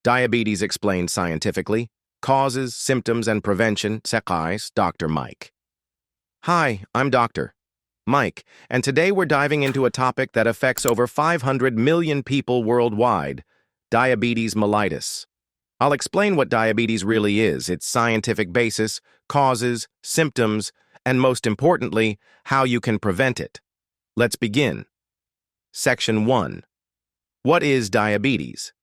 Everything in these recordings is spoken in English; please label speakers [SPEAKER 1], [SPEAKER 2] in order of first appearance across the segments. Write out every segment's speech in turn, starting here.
[SPEAKER 1] Diabetes Explained Scientifically, Causes, Symptoms, and Prevention, Sekais, Dr. Mike. Hi, I'm Dr. Mike, and today we're diving into a topic that affects over 500 million people worldwide, diabetes mellitus. I'll explain what diabetes really is, its scientific basis, causes, symptoms, and most importantly, how you can prevent it. Let's begin. Section 1. What is diabetes?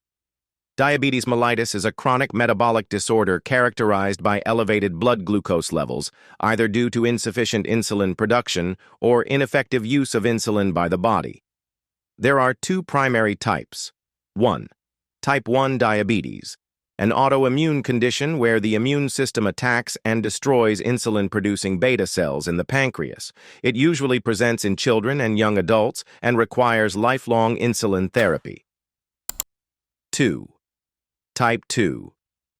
[SPEAKER 1] Diabetes mellitus is a chronic metabolic disorder characterized by elevated blood glucose levels, either due to insufficient insulin production or ineffective use of insulin by the body. There are two primary types. 1. Type 1 diabetes, an autoimmune condition where the immune system attacks and destroys insulin-producing beta cells in the pancreas. It usually presents in children and young adults and requires lifelong insulin therapy. 2. Type 2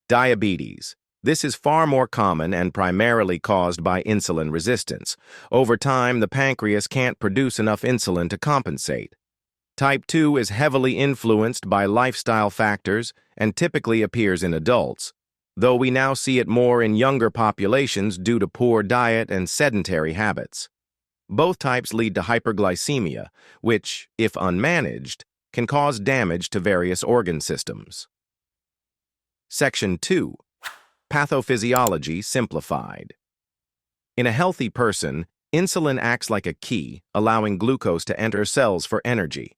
[SPEAKER 1] diabetes. This is far more common and primarily caused by insulin resistance. Over time, the pancreas can't produce enough insulin to compensate. Type 2 is heavily influenced by lifestyle factors and typically appears in adults, though we now see it more in younger populations due to poor diet and sedentary habits. Both types lead to hyperglycemia, which, if unmanaged, can cause damage to various organ systems. Section 2. Pathophysiology Simplified. In a healthy person, insulin acts like a key, allowing glucose to enter cells for energy.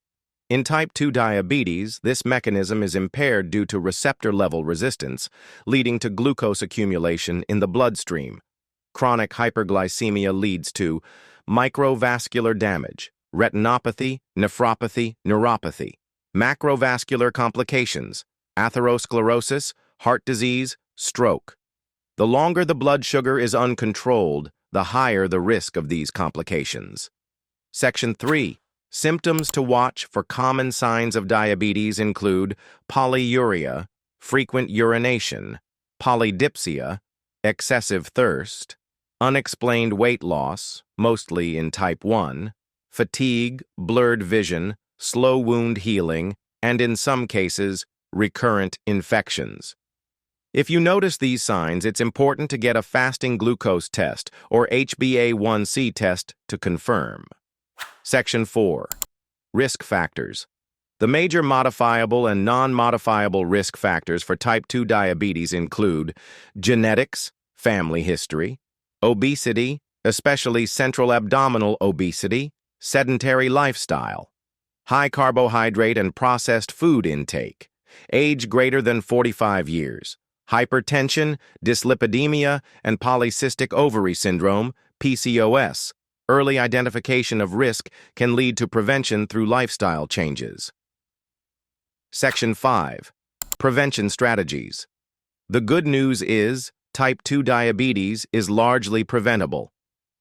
[SPEAKER 1] In type 2 diabetes, this mechanism is impaired due to receptor-level resistance, leading to glucose accumulation in the bloodstream. Chronic hyperglycemia leads to microvascular damage, retinopathy, nephropathy, neuropathy, macrovascular complications, atherosclerosis, heart disease, stroke. The longer the blood sugar is uncontrolled, the higher the risk of these complications. Section 3. Symptoms to watch for common signs of diabetes include polyuria, frequent urination, polydipsia, excessive thirst, unexplained weight loss, mostly in type 1, fatigue, blurred vision, slow wound healing, and in some cases, recurrent infections. If you notice these signs, it's important to get a fasting glucose test or HbA1c test to confirm. Section 4. Risk factors. The major modifiable and non-modifiable risk factors for type 2 diabetes include genetics, family history, obesity, especially central abdominal obesity, sedentary lifestyle, high carbohydrate and processed food intake, age greater than 45 years, hypertension, dyslipidemia, and polycystic ovary syndrome, PCOS. Early identification of risk can lead to prevention through lifestyle changes. Section 5. Prevention strategies. The good news is, type 2 diabetes is largely preventable.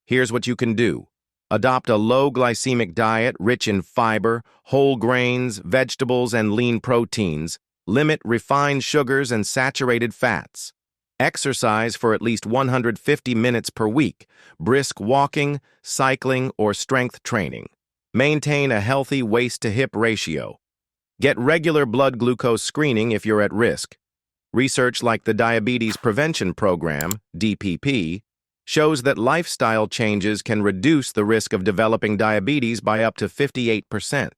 [SPEAKER 1] Here's what you can do. Adopt a low glycemic diet rich in fiber, whole grains, vegetables, and lean proteins. Limit refined sugars and saturated fats. Exercise for at least 150 minutes per week, brisk walking, cycling, or strength training. Maintain a healthy waist-to-hip ratio. Get regular blood glucose screening if you're at risk. Research like the Diabetes Prevention Program, DPP, shows that lifestyle changes can reduce the risk of developing diabetes by up to 58%.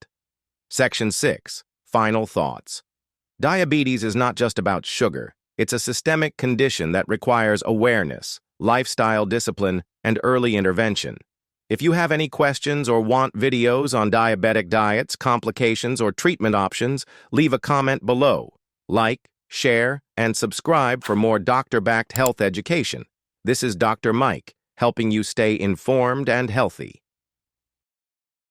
[SPEAKER 1] Section 6. Final thoughts. Diabetes is not just about sugar. It's a systemic condition that requires awareness, lifestyle discipline, and early intervention. If you have any questions or want videos on diabetic diets, complications, or treatment options, leave a comment below. Like, share, and subscribe for more doctor-backed health education. This is Dr. Mike, helping you stay informed and healthy.